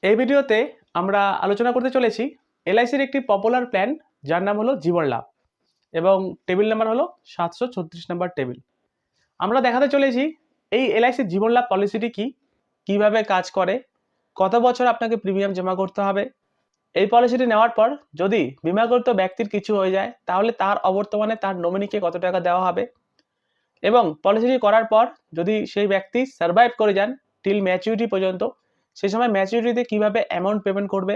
এই ভিডিওতে আমরা আলোচনা করতে চলেছি এলআইসির একটি পপুলার প্ল্যান যার নাম হলো জীবন লাভ এবং টেবিল নাম্বার হলো 736 নাম্বার টেবিল। আমরা দেখাতে চলেছি এই এলআইসির জীবন লাভ পলিসিটি কি, কিভাবে কাজ করে, কত বছর আপনাকে প্রিমিয়াম জমা করতে হবে। এই পলিসিটি নেওয়ার পর যদি বিমাকৃত ব্যক্তির কিছু হয়ে যায় তাহলে তার অবর্তমানে তার নমিনিকে কত টাকা দেওয়া হবে এবং পলিসিটি করার পর যদি সেই ব্যক্তি সার্ভাইভ করে যান টিল ম্যাচুরিটি পর্যন্ত, সেই সময় ম্যাচুরিটিতে কিভাবে অ্যামাউন্ট পেমেন্ট করবে,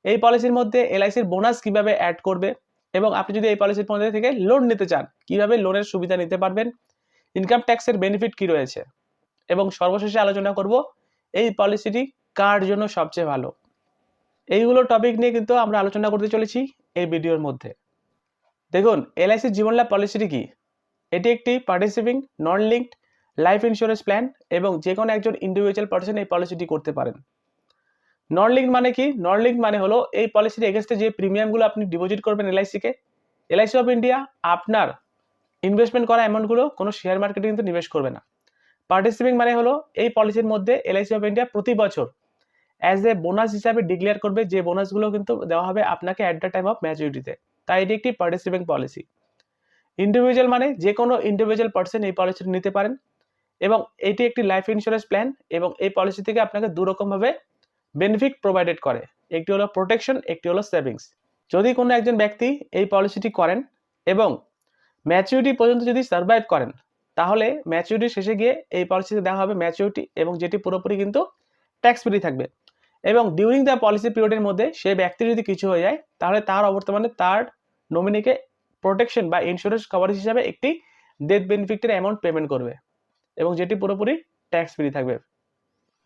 এই পলিসির মধ্যে এলআইসির বোনাস কিভাবে অ্যাড করবে এবং আপনি যদি এই পলিসির মধ্যে থেকে লোন নিতে চান কিভাবে লোনের সুবিধা নিতে পারবেন, ইনকাম ট্যাক্সের বেনিফিট কি রয়েছে এবং সর্বশেষে আলোচনা করব এই পলিসিটি কার জন্য সবচেয়ে ভালো। এইগুলো টপিক নিয়ে কিন্তু আমরা আলোচনা করতে চলেছি এই ভিডিওর মধ্যে। দেখুন, এলআইসির জীবন লাভ পলিসিটি কি? এটি একটি পার্টিসিপিং নন লিঙ্কড লাইফ ইন্স্যুরেন্স প্ল্যান এবং যে কোনো একজন ইন্ডিভিজুয়াল পার্সন এই পলিসিটি করতে পারেন। নন লিঙ্কড মানে কি? নন লিঙ্কড মানে হলো এই পলিসির এগেইনস্টে যে প্রিমিয়ামগুলো আপনি ডিপোজিট করবেন এলআইসিকে, এলআইসি অফ ইন্ডিয়া আপনার ইনভেস্টমেন্ট করা অ্যামাউন্টগুলো কোনো শেয়ার মার্কেটে কিন্তু নিবেশ করবে না। পার্টিসিপিং মানে হলো এই পলিসির মধ্যে এলআইসি অফ ইন্ডিয়া প্রতি বছর অ্যাজ এ বোনাস হিসাবে ডিক্লেয়ার করবে, যে বোনাসগুলো কিন্তু দেওয়া হবে আপনাকে অ্যাট দ্য টাইম অফ ম্যাচুরিটিতে। তাই এটি একটি পার্টিসিপিং পলিসি। ইন্ডিভিজুয়াল মানে যে কোনো ইন্ডিভিজুয়াল পার্সন এই পলিসিটি নিতে পারেন এবং এটি একটি লাইফ ইন্স্যুরেন্স প্ল্যান এবং এই পলিসি থেকে আপনাকে দুরকমভাবে বেনিফিট প্রোভাইডেড করে, একটি হলো প্রোটেকশন, একটি হলো সেভিংস। যদি কোনো একজন ব্যক্তি এই পলিসিটি করেন এবং ম্যাচুরিটি পর্যন্ত যদি সার্ভাইভ করেন তাহলে ম্যাচুরিটি শেষে গিয়ে এই পলিসিতে দেওয়া হবে ম্যাচুরিটি এবং যেটি পুরোপুরি কিন্তু ট্যাক্স ফ্রি থাকবে এবং ডিউরিং দ্য পলিসি পিরিয়ডের মধ্যে সেই ব্যক্তি যদি কিছু হয়ে যায় তাহলে তার অবর্তমানে তার নমিনিকে প্রোটেকশন বা ইন্স্যুরেন্স কভারেজ হিসাবে একটি ডেথ বেনিফিটের অ্যামাউন্ট পেমেন্ট করবে এবং যেটি পুরোপুরি ট্যাক্স ফ্রি থাকবে।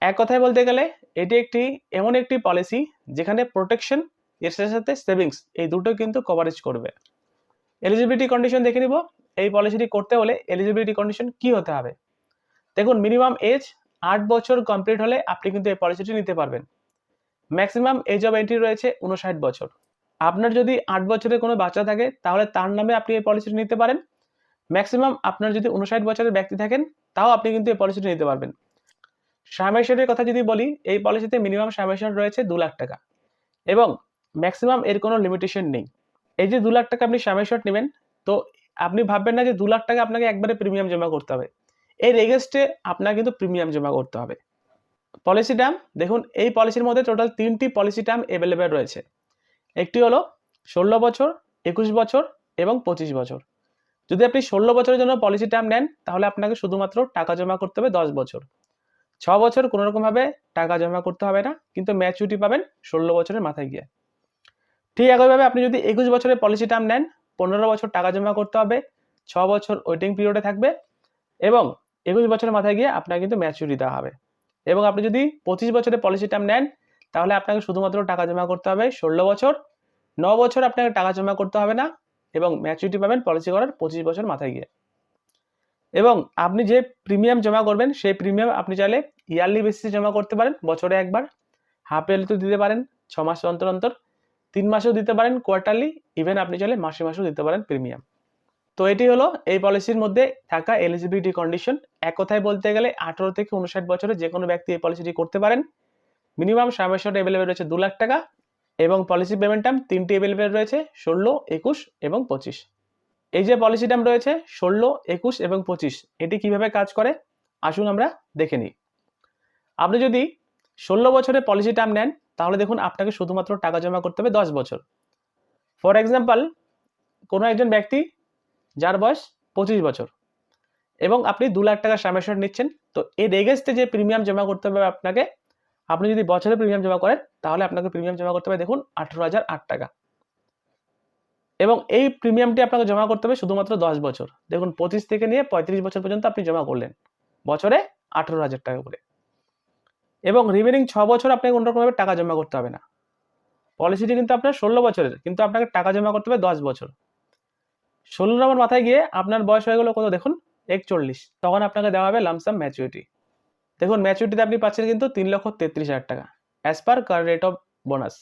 এক কথায় বলতে গেলে এটি একটি এমন একটি পলিসি যেখানে প্রোটেকশন এর সাথে সাথে সেভিংস এই দুটো কিন্তু কভারেজ করবে। এলিজিবিলিটি কন্ডিশন দেখে নিব। এই পলিসিটি করতে হলে এলিজিবিলিটি কন্ডিশন কি হতে হবে? দেখুন, মিনিমাম এজ 8 বছর কমপ্লিট হলে আপনি কিন্তু এই পলিসিটি নিতে পারবেন। ম্যাক্সিমাম এজ অফ এন্ট্রি রয়েছে 59 বছর। আপনার যদি 8 বছরের কোনো বাচ্চা থাকে তাহলে তার নামে আপনি এই পলিসিটি নিতে পারেন। ম্যাক্সিমাম আপনার যদি 59 বছরের ব্যক্তি থাকেন তাও আপনি কিন্তু এই পলিসিটি নিতে পারবেন। সামেশনের কথা যদি বলি, এই পলিসিতে মিনিমাম সামেশন রয়েছে 2 লাখ টাকা এবং ম্যাক্সিমাম এর কোনো লিমিটেশন নেই। এই যে 2 লাখ টাকা আপনি সামেশন নেবেন, তো আপনি ভাববেন না যে 2 লাখ টাকা আপনাকে একবারে প্রিমিয়াম জমা করতে হবে। এর এগেইনস্টে আপনার কিন্তু প্রিমিয়াম জমা করতে হবে। পলিসি টার্ম দেখুন, এই পলিসির মধ্যে টোটাল 3টি পলিসি টার্ম অ্যাভেলেবেল রয়েছে। একটি হলো 16 বছর, 21 বছর এবং 25 বছর। যদি আপনি 16 বছরের জন্য পলিসি টার্ম নেন তাহলে আপনাকে শুধুমাত্র টাকা জমা করতে হবে 10 বছর। 6 বছর কোনো রকমভাবে টাকা জমা করতে হবে না, কিন্তু ম্যাচুরিটি পাবেন 16 বছরের মাথায় গিয়ে। ঠিক একইভাবে আপনি যদি 21 বছরের পলিসি টার্ম নেন, 15 বছর টাকা জমা করতে হবে, 6 বছর ওয়েটিং পিরিয়ডে থাকবে এবং 21 বছরের মাথায় গিয়ে আপনাকে কিন্তু ম্যাচুরিটি দেওয়া হবে। এবং আপনি যদি 25 বছরের পলিসি টার্ম নেন তাহলে আপনাকে শুধুমাত্র টাকা জমা করতে হবে 16 বছর, 9 বছর আপনাকে টাকা জমা করতে হবে না এবং ম্যাচুরিটি পাবেন পলিসি করার 25 বছর মাথায় গিয়ে। এবং আপনি যে প্রিমিয়াম জমা করবেন সেই প্রিমিয়াম আপনি চাইলে ইয়ারলি বেসিসে জমা করতে পারেন, বছরে একবার, হাফ ইয়ারলিতেও দিতে পারেন, 6 মাস অন্তর অন্তর, 3 মাসেও দিতে পারেন, কোয়ার্টারলি, ইভেন আপনি চাইলে মাসে মাসেও দিতে পারেন প্রিমিয়াম। তো এটি হলো এই পলিসির মধ্যে থাকা এলিজিবিলিটি কন্ডিশন। এক কথায় বলতে গেলে 18 থেকে 59 বছরের যে কোনো ব্যক্তি এই পলিসিটি করতে পারেন। মিনিমাম সামেশন অ্যাভেলেবেল রয়েছে 2 লাখ টাকা এবং পলিসি পেমেন্ট টার্ম 3টি অ্যাভেলেবেল রয়েছে, 16, 21 এবং 25। এই যে পলিসি টার্ম রয়েছে 16, 21 এবং 25, এটি কিভাবে কাজ করে আসুন আমরা দেখে নিই। আপনি যদি 16 বছরের পলিসি টার্ম নেন তাহলে দেখুন আপনাকে শুধুমাত্র টাকা জমা করতে হবে 10 বছর। ফর এক্সাম্পল, কোনো একজন ব্যক্তি যার বয়স 25 বছর এবং আপনি 2 লাখ টাকা সামেশন নিচ্ছেন, তো এর এগেইনস্টে যে প্রিমিয়াম জমা করতে হবে আপনাকে, আপনি যদি বছরে প্রিমিয়াম জমা করেন তাহলে আপনাকে প্রিমিয়াম জমা করতে হবে দেখুন 18,008 টাকা এবং এই প্রিমিয়ামটি আপনাকে জমা করতে হবে শুধুমাত্র 10 বছর। দেখুন, 25 থেকে নিয়ে 35 বছর পর্যন্ত আপনি জমা করলেন বছরে 18,000 টাকা করে এবং রিমেনিং 6 বছর আপনাকে কোনো রকমভাবে টাকা জমা করতে হবে না। পলিসিটি কিন্তু আপনার 16 বছরের, কিন্তু আপনাকে টাকা জমা করতে হবে 10 বছর। 16 নম্বর মাথায় গিয়ে আপনার বয়স হয়ে গেল কত দেখুন, 41, তখন আপনাকে দেওয়া হবে লামসাম ম্যাচুরিটি। দেখুন, ম্যাচুরিটিতে আপনি পাচ্ছেন কিন্তু 3,33,000 টাকা as per current rate of bonus.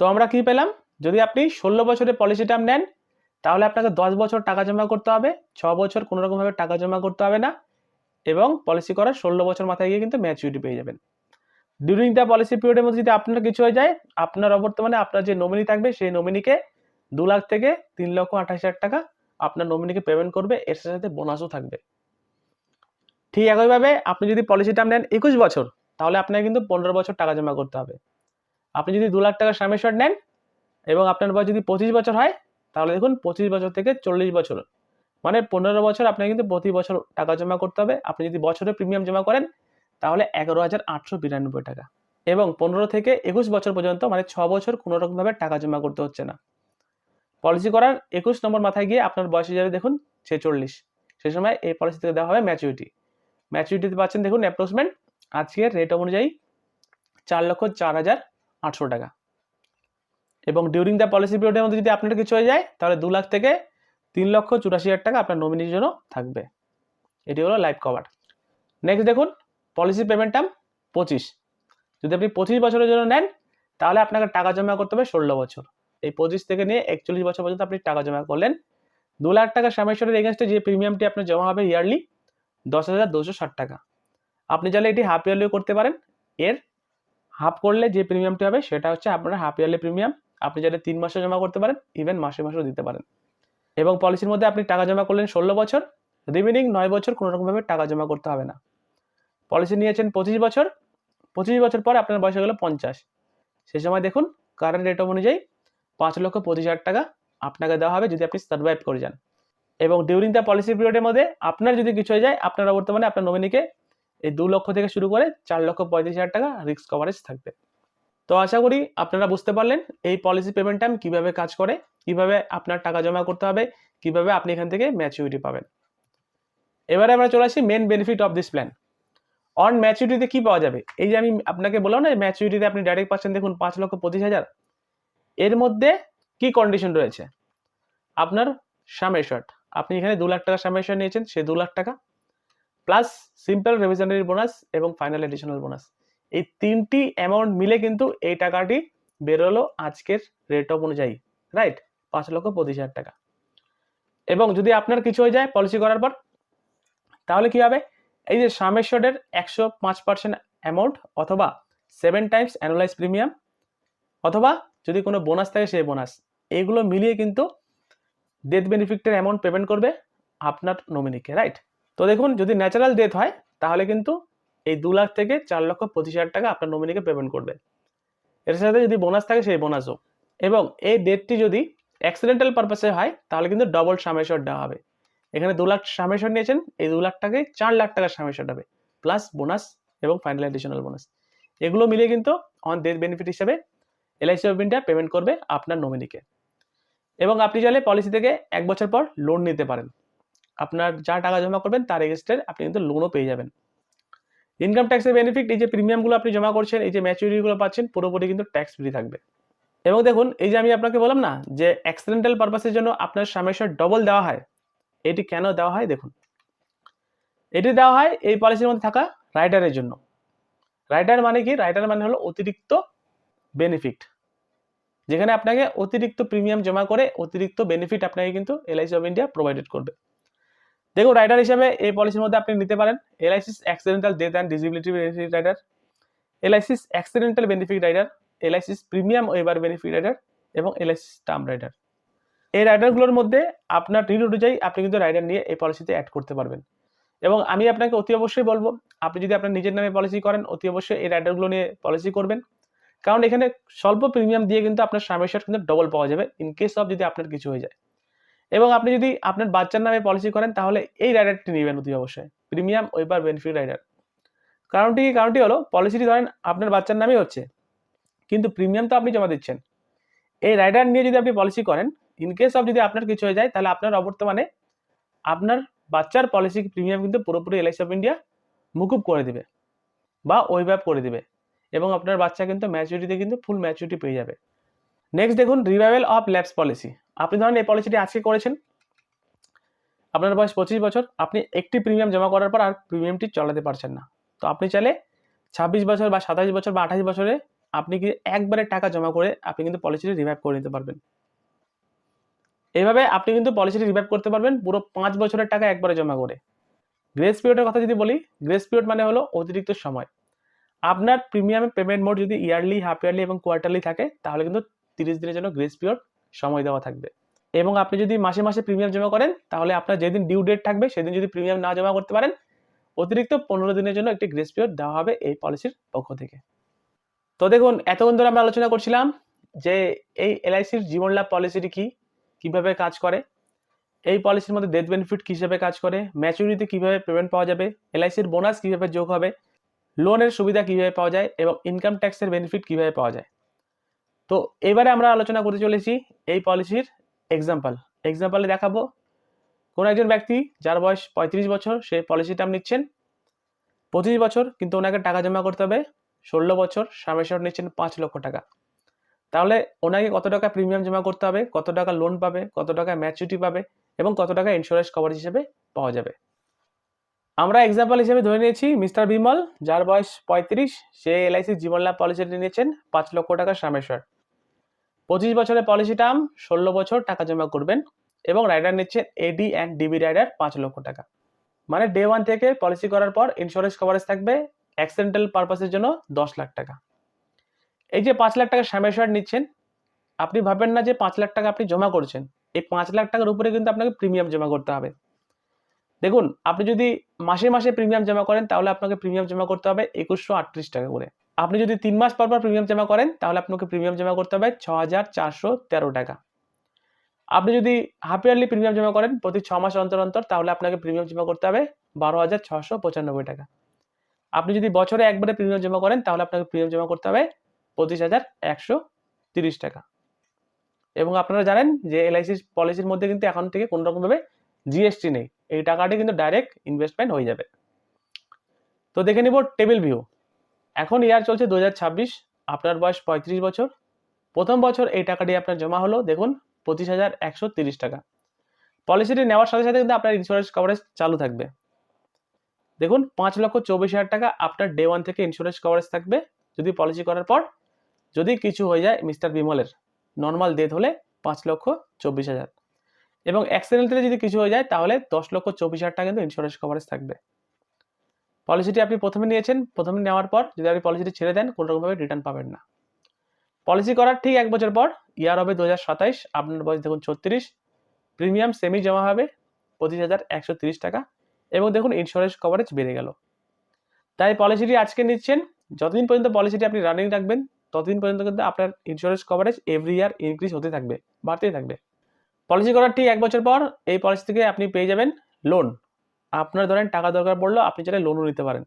তো আমরা কি পেলাম? যদি আপনি 16 বছরের পলিসি টার্ম নেন তাহলে আপনাকে 10 বছর টাকা জমা করতে হবে, 6 বছর কোনো রকমভাবে টাকা জমা করতে হবে না এবং পলিসি করার 16 বছর মাথায় গিয়ে কিন্তু ম্যাচুরিটি পেয়ে যাবেন। ডিউরিং দ্য পলিসি পিরিয়ডের মধ্যে যদি আপনার কিছু হয়ে যায়, আপনার অবর্তমানে আপনার যে নমিনি থাকবে সেই নমিনিকে 2 লাখ থেকে 3,28,000 টাকা আপনার নমিনিকে পেমেন্ট করবে, এর সাথে বোনাসও থাকবে। ঠিক একইভাবে আপনি যদি পলিসি টার্ম নেন 21 বছর, তাহলে আপনাকে কিন্তু 15 বছর টাকা জমা করতে হবে। আপনি যদি 2 লাখ টাকা সাম অ্যাসিওর্ড নেন এবং আপনার বয়স যদি 25 বছর হয়, তাহলে দেখুন 25 বছর থেকে 40 বছর, মানে 15 বছর আপনাকে কিন্তু প্রতি বছর টাকা জমা করতে হবে। আপনি যদি বছরে প্রিমিয়াম জমা করেন তাহলে 11,892 টাকা, এবং 15 থেকে 21 বছর পর্যন্ত মানে 6 বছর কোনো রকমভাবে টাকা জমা করতে হচ্ছে না। পলিসি করার 21 নম্বর মাথায় গিয়ে আপনার বয়স হয়ে যাবে দেখুন 46, সেই সময় এই পলিসি থেকে দেওয়া হবে ম্যাচুরিটি। ম্যাচুরিটিতে পাচ্ছেন দেখুন অ্যাপ্রক্সিমেট আজকের রেট অনুযায়ী 4,04,800 টাকা। এবং ডিউরিং দ্য পলিসি পিরিয়ডের মধ্যে যদি আপনার কিছু হয়ে যায় তাহলে 2 লাখ থেকে 3,84,000 টাকা আপনার নমিনির জন্য থাকবে। এটি হলো লাইফ কভার। নেক্সট দেখুন পলিসি পেমেন্ট টার্ম 25। যদি আপনি 25 বছরের জন্য নেন তাহলে আপনাকে টাকা জমা করতে হবে 16 বছর। এই 25 থেকে নিয়ে 41 বছর পর্যন্ত আপনি টাকা জমা করলেন। 2 লাখ টাকা সাম অ্যাসিওর্ডের এগেইনস্টে যে প্রিমিয়ামটি আপনার জমা হবে ইয়ারলি 10,260 টাকা। আপনি চাইলে এটি হাফ ইয়ারলিও করতে পারেন। এর হাফ করলে যে প্রিমিয়ামটি হবে সেটা হচ্ছে আপনার হাফ ইয়ারলি প্রিমিয়াম। আপনি চাইলে 3 মাসে জমা করতে পারেন, ইভেন মাসে মাসেও দিতে পারেন। এবং পলিসির মধ্যে আপনি টাকা জমা করলেন 16 বছর, রিমেনিং 9 বছর কোনো রকমভাবে টাকা জমা করতে হবে না। পলিসি নিয়েছেন 25 বছর, 25 বছর পরে আপনার বয়স হয়ে গেল 50, সেই সময় দেখুন কারেন্ট রেট অনুযায়ী 5,25,000 টাকা আপনাকে দেওয়া হবে যদি আপনি সার্ভাইভ করে যান। এবং ডিউরিং দ্য পলিসি পিরিয়ডের মধ্যে আপনার যদি কিছু হয়ে যায় আপনারা বর্তমানে আপনার নমিনিকে এই 2 লক্ষ থেকে শুরু করে 4,35,000 টাকা রিস্ক কভারেজ থাকবে। তো আশা করি আপনারা বুঝতে পারলেন এই পলিসি পেমেন্ট টাইম কিভাবে কাজ করে, কিভাবে আপনার টাকা জমা করতে হবে, কিভাবে আপনি এখান থেকে ম্যাচুরিটি পাবেন। এবারে আমরা চলে আসি main benefit of this plan. On ম্যাচুরিটিতে কি পাওয়া যাবে? এই যে আমি আপনাকে বললাম না ম্যাচুরিটিতে আপনি ডাইরেক্ট পাচ্ছেন দেখুন 5,25,000। এর মধ্যে কি কন্ডিশন রয়েছে? আপনার সাম অ্যাসিওর্ড, আপনি এখানে 2 লাখ টাকা সাম অ্যাসিওর্ড নিয়েছেন, সেই 2 লাখ টাকা প্লাস সিম্পল রিভিশনারি বোনাস এবং ফাইনাল এডিশনাল বোনাস, এই তিনটি অ্যামাউন্ট মিলে কিন্তু এই টাকাটি বেরোলো আজকের রেট অফ অনুযায়ী, রাইট? 5,25,000 টাকা। এবং যদি আপনার কিছু হয়ে যায় পলিসি করার পর তাহলে কি হবে? এই যে সাম অ্যাসিওর্ডের 105% অ্যামাউন্ট অথবা 7 টাইমস অ্যানুয়ালাইজ প্রিমিয়াম অথবা যদি কোনো বোনাস থাকে সেই বোনাস, এইগুলো মিলিয়ে কিন্তু ডেথ বেনিফিটের অ্যামাউন্ট পেমেন্ট করবে আপনার নমিনিকে, রাইট? তো দেখুন যদি ন্যাচারাল ডেথ হয় তাহলে কিন্তু এই 2 লাখ থেকে 4,25,000 টাকা আপনার নমিনিকে পেমেন্ট করবে। এর সাথে যদি বোনাস থাকে সেই বোনাসও। এবং এই ডেটটি যদি অ্যাক্সিডেন্টাল পারপাসে হয় তাহলে কিন্তু ডবল সাম অ্যাসিওর্ড দেওয়া হবে। এখানে 2 লাখ সাম অ্যাসিওর্ড নিয়েছেন, এই 2 লাখ টাকায় 4 লাখ টাকার সাম অ্যাসিওর্ড হবে প্লাস বোনাস এবং ফাইনাল এডিশনাল বোনাস, এগুলো মিলিয়ে কিন্তু অন ডেথ বেনিফিট হিসেবে এলআইসি অফ ইন্ডিয়া পেমেন্ট করবে আপনার নমিনিকে। এবং আপনি চাইলে পলিসি থেকে 1 বছর পর লোন নিতে পারেন। আপনার যা টাকা জমা করবেন তার এগেইনস্টে আপনি কিন্তু লোনও পেয়ে যাবেন। ইনকাম ট্যাক্সের বেনিফিট, এই যে প্রিমিয়ামগুলো আপনি জমা করছেন, এই যে ম্যাচুরিটিগুলো পাচ্ছেন পুরোপুরি কিন্তু ট্যাক্স ফ্রি থাকবে। এবং দেখুন এই যে আমি আপনাকে বললাম না যে অ্যাক্সিডেন্টাল পারপাসের জন্য আপনার সাম অ্যাসিওর্ড ডবল দেওয়া হয়, এটি কেন দেওয়া হয় দেখুন। এটি দেওয়া হয় এই পলিসির মধ্যে থাকা রাইডারের জন্য। রাইডার মানে কি? রাইডার মানে হলো অতিরিক্ত বেনিফিট, যেখানে আপনাকে অতিরিক্ত প্রিমিয়াম জমা করে অতিরিক্ত বেনিফিট আপনাকে কিন্তু এলআইসি অফ ইন্ডিয়া প্রোভাইডেড করবে। দেখুন রাইডার হিসাবে এই পলিসির মধ্যে আপনি নিতে পারেন LIC's accidental death and disability benefit rider, LIC's accidental benefit rider, LIC's premium waiver benefit rider এবং এলআইসিস টার্ম রাইডার। এই রাইডারগুলোর মধ্যে আপনার নিড অনুযায়ী আপনি কিন্তু রাইডার নিয়ে এই পলিসিতে অ্যাড করতে পারবেন। এবং আমি আপনাকে অতি অবশ্যই বলবো আপনি যদি আপনার নিজের নামে পলিসি করেন অতি অবশ্যই এই রাইডারগুলো নিয়ে পলিসি করবেন, কারণ এখানে স্বল্প প্রিমিয়াম দিয়ে কিন্তু আপনার সাম অ্যাসিওর্ড কিন্তু ডবল পাওয়া যাবে ইন কেস অফ যদি আপনার কিছু হয়ে যায়। এবং আপনি যদি আপনার বাচ্চার নামে পলিসি করেন তাহলে এই রাইডারটি নেবেন অতি অবশ্যই, প্রিমিয়াম ওয়েভার বেনিফিট রাইডার। কারণটি হলো পলিসিটি ধরেন আপনার বাচ্চার নামেই হচ্ছে কিন্তু প্রিমিয়াম তো আপনি জমা দিচ্ছেন। এই রাইডার নিয়ে যদি আপনি পলিসি করেন ইন কেস অফ যদি আপনার কিছু হয়ে যায় তাহলে আপনার অবর্তমানে আপনার বাচ্চার পলিসি প্রিমিয়াম কিন্তু পুরোপুরি এলআইসি অফ ইন্ডিয়া মুকুব করে দিবে বা ওয়েভ করে দিবে এবং আপনার বাচ্চা কিন্তু ম্যাচুরিটিতে কিন্তু ফুল ম্যাচুরিটি পেয়ে যাবে। নেক্সট দেখুন রিভাইভাল অফ ল্যাপস পলিসি। আপনি ধরেন এই পলিসিটি আজকে করেছেন, আপনার বয়স 25 বছর, আপনি একটি প্রিমিয়াম জমা করার পর আর প্রিমিয়ামটি চালাতে পারছেন না, তো আপনি চাইলে 26 বছর বা 27 বছর বা 28 বছরে আপনি কি একবারে টাকা জমা করে আপনি কিন্তু পলিসিটি রিভাইভ করে নিতে পারবেন। এইভাবে আপনি কিন্তু পলিসিটি রিভাইভ করতে পারবেন পুরো 5 বছরের টাকা একবারে জমা করে। গ্রেস পিরিয়ডের কথা যদি বলি, গ্রেস পিরিয়ড মানে হলো অতিরিক্ত সময়। আপনার প্রিমিয়াম পেমেন্ট মোড যদি ইয়ারলি, হাফ ইয়ারলি এবং কোয়ার্টারলি থাকে তাহলে কিন্তু 30 দিনের জন্য গ্রেস পিরিয়ড সময় দেওয়া থাকবে। এবং আপনি যদি মাসে মাসে প্রিমিয়াম জমা করেন তাহলে আপনার যেদিন ডিউ ডেট থাকবে সেদিন যদি প্রিমিয়াম না জমা করতে পারেন অতিরিক্ত 15 দিনের জন্য একটি গ্রেস পিরিয়ড দেওয়া হবে এই পলিসির পক্ষ থেকে। তো দেখুন, এতক্ষণ ধরে আমরা আলোচনা করছিলাম যে এই এলআইসির জীবন লাভ পলিসিটি কি, কিভাবে কাজ করে, এই পলিসির মধ্যে ডেথ বেনিফিট কিভাবে কাজ করে, ম্যাচুরিটি কিভাবে পেমেন্ট পাওয়া যাবে, এলআইসির বোনাস কিভাবে যোগ হবে, লোনের সুবিধা কিভাবে পাওয়া যায় এবং ইনকাম ট্যাক্সের বেনিফিট কিভাবে পাওয়া যায়। তো এবারে আমরা আলোচনা করতে চলেছি এই পলিসির এক্সাম্পলে দেখাবো কোন একজন ব্যক্তি যার বয়স 35 বছর, সে পলিসি টার্ম নিচ্ছেন 25 বছর, কিন্তু ওনাকে টাকা জমা করতে হবে 16 বছর, সামেশন নিচ্ছেন 5 লক্ষ টাকা। তাহলে ওনাকে কত টাকা প্রিমিয়াম জমা করতে হবে, কত টাকা লোন পাবে, কত টাকা ম্যাচুরিটি পাবে এবং কত টাকা ইন্স্যুরেন্স কভারেজ হিসেবে পাওয়া যাবে। আমরা এক্সাম্পল হিসেবে ধরে নিয়েছি মিস্টার বিমল, যার বয়স 35, সে এলআইসি জীবন লাভ পলিসিটি নিয়েছেন 5 লক্ষ টাকা সামেশন। 25 বছরের পলিসি টার্ম, 16 বছর টাকা জমা করবেন এবং রাইডার নিচ্ছেন এডি অ্যান্ড ডিবি রাইডার 5 লক্ষ টাকা। মানে ডে 1 থেকে পলিসি করার পর ইন্স্যুরেন্স কভারেজ থাকবে অ্যাক্সিডেন্টাল পারপাসের জন্য 10 লাখ টাকা। এই যে 5 লাখ টাকা সামেশন নিচ্ছেন, আপনি ভাবেন না যে 5 লাখ টাকা আপনি জমা করছেন, এই 5 লাখ টাকার উপরে কিন্তু আপনাকে প্রিমিয়াম জমা করতে হবে। দেখুন, আপনি যদি মাসে মাসে প্রিমিয়াম জমা করেন তাহলে আপনাকে প্রিমিয়াম জমা করতে হবে 2138 টাকা করে। আপনি যদি 3 মাস পর পর প্রিমিয়াম জমা করেন তাহলে আপনাকে প্রিমিয়াম জমা করতে হবে 6413 টাকা। আপনি যদি হাফ ইয়ারলি প্রিমিয়াম জমা করেন প্রতি 6 মাস অন্তর অন্তর তাহলে আপনাকে প্রিমিয়াম জমা করতে হবে 12695 টাকা। আপনি যদি বছরে একবারে প্রিমিয়াম জমা করেন তাহলে আপনাকে প্রিমিয়াম জমা করতে হবে 25130 টাকা। এবং আপনারা জানেন যে এলআইসি পলিসির মধ্যে কিন্তু এখন থেকে কোনো রকমভাবে জিএসটি নেই, এই টাকাটি কিন্তু ডাইরেক্ট ইনভেস্টমেন্ট হয়ে যাবে। তো দেখে নিব টেবিল ভিউ। এখন ইয়ার চলছে 2026, আপনার বয়স 35 বছর, প্রথম বছর এই টাকাটি আপনার জমা হলো দেখুন 25,130 টাকা। পলিসিটি নেওয়ার সাথে সাথে কিন্তু আপনার ইন্স্যুরেন্স কভারেজ চালু থাকবে। দেখুন 5,24,000 টাকা আপনার ডে 1 থেকে ইন্স্যুরেন্স কভারেজ থাকবে। যদি পলিসি করার পর যদি কিছু হয়ে যায় মিস্টার বিমলের, নর্মাল ডেথ হলে 5,24,000 এবং অ্যাক্সিডেন্টালি যদি কিছু হয়ে যায় তাহলে 10,24,000 টাকা কিন্তু ইন্স্যুরেন্স কভারেজ থাকবে। পলিসিটি আপনি প্রথমে নিয়েছেন, প্রথমে নেওয়ার পর যদি আপনি পলিসিটি ছেড়ে দেন কোনো রকমভাবে রিটার্ন পাবেন না। পলিসি করার ঠিক 1 বছর পর, ইয়ার হবে 2027, আপনার বয়স দেখুন 36, প্রিমিয়াম সেমি জমা হবে 25,130 টাকা এবং দেখুন ইন্স্যুরেন্স কভারেজ বেড়ে গেল। তাই পলিসিটি আজকে নিচ্ছেন, যতদিন পর্যন্ত পলিসিটি আপনি রানিং রাখবেন ততদিন পর্যন্ত কিন্তু আপনার insurance coverage every year increase হতে থাকবে, বাড়তেই থাকবে। পলিসি করার ঠিক 1 বছর পর এই পলিসি থেকে আপনি পেয়ে যাবেন লোন। আপনার ধরেন টাকা দরকার পড়লো, আপনি চাইলে লোনও নিতে পারেন।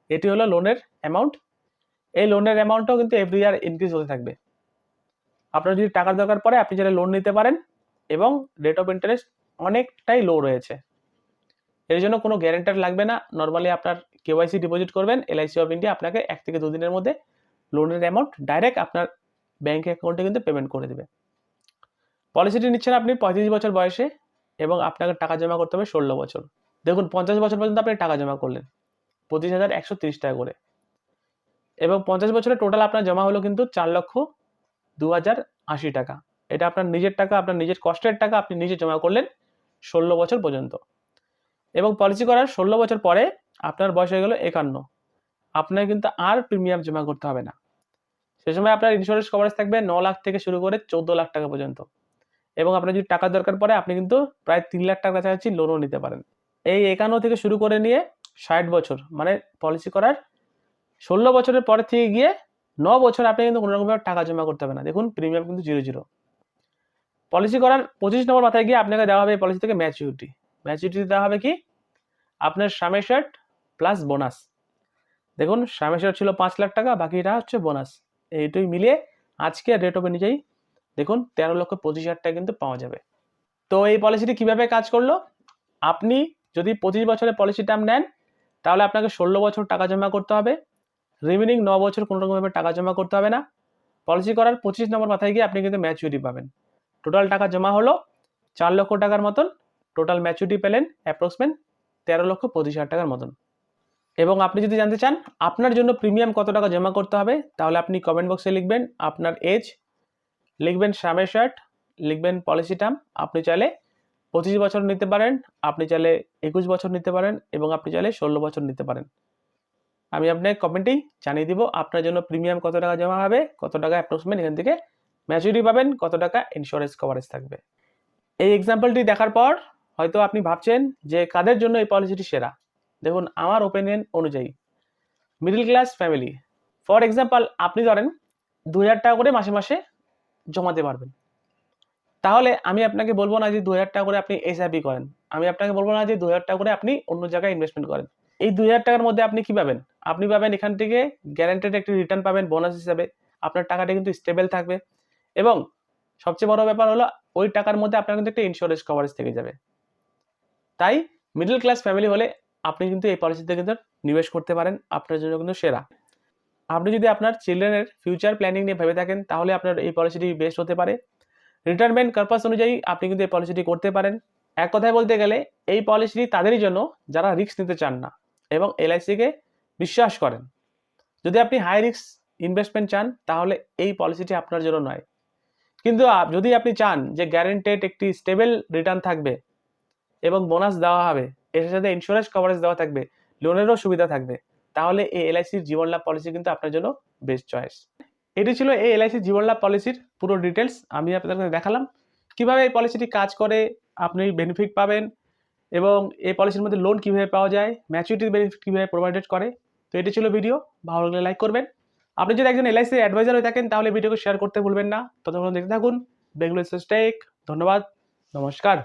এটি হলো লোনের অ্যামাউন্ট। এই লোনের অ্যামাউন্টটাও কিন্তু এভরি ইয়ার ইনক্রিজ হতে থাকবে। আপনার যদি টাকার দরকার পড়ে আপনি চাইলে লোন নিতে পারেন এবং রেট অফ ইন্টারেস্ট অনেকটাই লো রয়েছে। এর জন্য কোনো গ্যারান্টার লাগবে না। নর্মালি আপনার কেওয়াইসি ডিপোজিট করবেন, এলআইসি অফ ইন্ডিয়া আপনাকে 1 থেকে 2 দিনের মধ্যে লোনের অ্যামাউন্ট ডাইরেক্ট আপনার ব্যাংক অ্যাকাউন্টে কিন্তু পেমেন্ট করে দেবে। পলিসিটি নিচ্ছেন আপনি 35 বছর বয়সে এবং আপনাকে টাকা জমা করতে হবে 16 বছর। দেখুন 50 বছর পর্যন্ত আপনি টাকা জমা করলেন 25,130 টাকা করে এবং 50 বছরের টোটাল আপনার জমা হলো কিন্তু 4,02,080 টাকা। এটা আপনার নিজের টাকা, আপনার নিজের কষ্টের টাকা, আপনি নিজে জমা করলেন 16 বছর পর্যন্ত। এবং পলিসি করার 16 বছর পরে আপনার বয়স হয়ে গেল 51, আপনার কিন্তু আর প্রিমিয়াম জমা করতে হবে না। সে সময় আপনার ইন্স্যুরেন্স কভারেজ থাকবে 9 লাখ থেকে শুরু করে 14 লাখ টাকা পর্যন্ত এবং আপনার যদি টাকার দরকার পড়ে আপনি কিন্তু প্রায় 3 লাখ টাকার কাছাকাছি লোনও নিতে পারেন। এই 51 থেকে শুরু করে নিয়ে 60 বছর, মানে পলিসি করার 16 বছরের পরে থেকে গিয়ে 9 বছর আপনি কিন্তু কোনো রকমভাবে টাকা জমা করতে হবে না। দেখুন প্রিমিয়াম কিন্তু 0 পলিসি করার 25 নম্বর মাথায় গিয়ে আপনাকে দেওয়া হবে এই পলিসি থেকে ম্যাচুরিটি দেওয়া হবে কি আপনার সামেশন প্লাস বোনাস। দেখুন সামেশন ছিল 5 লাখ টাকা, বাকিটা হচ্ছে বোনাস। এইটাই মিলিয়ে আজকে রেট অফ অনুযায়ী দেখুন 13,25,000 টাকা কিন্তু পাওয়া যাবে। তো এই পলিসিটি কিভাবে কাজ করলো, আপনি যদি 25 বছরের পলিসি টার্ম নেন তাহলে আপনাকে 16 বছর টাকা জমা করতে হবে, রিমেনিং 9 বছর কোনো রকমভাবে টাকা জমা করতে হবে না। পলিসি করার 25 নম্বর মাথায় গিয়ে আপনি কিন্তু ম্যাচুরিটি পাবেন। টোটাল টাকা জমা হলো 4 লক্ষ টাকার মতন, টোটাল ম্যাচুরিটি পেলেন অ্যাপ্রক্সিমেট 13,25,000 টাকার মতন। এবং আপনি যদি জানতে চান আপনার জন্য প্রিমিয়াম কত টাকা জমা করতে হবে তাহলে আপনি কমেন্ট বক্সে লিখবেন আপনার এজ, লিখবেন সামেশন, লিখবেন পলিসি টার্ম। আপনি চাইলে 25 বছর নিতে পারেন, আপনি চাইলে 21 বছর নিতে পারেন এবং আপনি চাইলে 16 বছর নিতে পারেন। আমি আপনাকে কমেন্টেই জানিয়ে দিব আপনার জন্য প্রিমিয়াম কত টাকা জমা হবে, কত টাকা অ্যাপ্রক্সিমেট এখান থেকে ম্যাচুরিটি পাবেন, কত টাকা ইন্স্যুরেন্স কভারেজ থাকবে। এই এক্সাম্পলটি দেখার পর হয়তো আপনি ভাবছেন যে কাদের জন্য এই পলিসিটি সেরা। দেখুন, আমার ওপিনিয়ন অনুযায়ী middle class family, for example আপনি ধরেন 2000 টাকা করে মাসে মাসে জমাতে পারবেন, তাহলে আমি আপনাকে বলবো না যে 2000 টাকা করে আপনি এসআইপি করেন, আমি আপনাকে বলবো না যে 2000 টাকা করে আপনি অন্য জায়গায় ইনভেস্টমেন্ট করেন। এই 2000 টাকার মধ্যে আপনি কি পাবেন? আপনি পাবেন এখান থেকে গ্যারান্টেড একটি রিটার্ন পাবেন বোনাস হিসাবে, আপনার টাকাটা কিন্তু স্টেবল থাকবে, এবং সবচেয়ে বড় ব্যাপার হলো ওই টাকার মধ্যে আপনার কিন্তু একটা ইন্স্যুরেন্স কভারেজ থেকে যাবে। তাই মিডল ক্লাস ফ্যামিলি হলে আপনি কিন্তু এই পলিসিতে কিন্তু নিবেশ করতে পারেন, আপনার জন্য কিন্তু সেরা। আপনি যদি আপনার চিলড্রেনের ফিউচার প্ল্যানিং নিয়ে ভেবে থাকেন তাহলে আপনার এই পলিসিটি বেস্ট হতে পারে। রিটায়ারমেন্ট পারপাস অনুযায়ী আপনি কিন্তু এই পলিসিটি করতে পারেন। এক কথায় বলতে গেলে এই পলিসিটি তাদেরই জন্য যারা রিস্ক নিতে চান না এবং এলআইসিকে বিশ্বাস করেন। যদি আপনি হাই রিস্ক ইনভেস্টমেন্ট চান তাহলে এই পলিসিটি আপনার জন্য নয়। কিন্তু যদি আপনি চান যে গ্যারান্টেড একটি স্টেবল রিটার্ন থাকবে এবং বোনাস দেওয়া হবে, এর সাথে ইন্স্যুরেন্স কভারেজ দেওয়া থাকবে, লোনেরও সুবিধা থাকবে, তাহলে এই এলআইসির জীবন লাভ পলিসি কিন্তু আপনার জন্য বেস্ট চয়েস। এটি ছিল এই এলআইসির জীবন লাভ পলিসির পুরো ডিটেলস। আমি আপনাদের দেখালাম কিভাবে এই পলিসিটি কাজ করে, আপনি বেনিফিট পাবেন এবং এই পলিসির মধ্যে লোন কিভাবে পাওয়া যায়, ম্যাচুরিটির বেনিফিট কিভাবে প্রোভাইডেড করে। তো এটি ছিল ভিডিও, ভালো লাগলে লাইক করবেন। আপনি যদি একজন এলআইসি অ্যাডভাইজার হয়ে থাকেন তাহলে ভিডিওকে শেয়ার করতে ভুলবেন না। ততক্ষণ দেখতে থাকুন বেঙ্গল স্টেক। ধন্যবাদ, নমস্কার।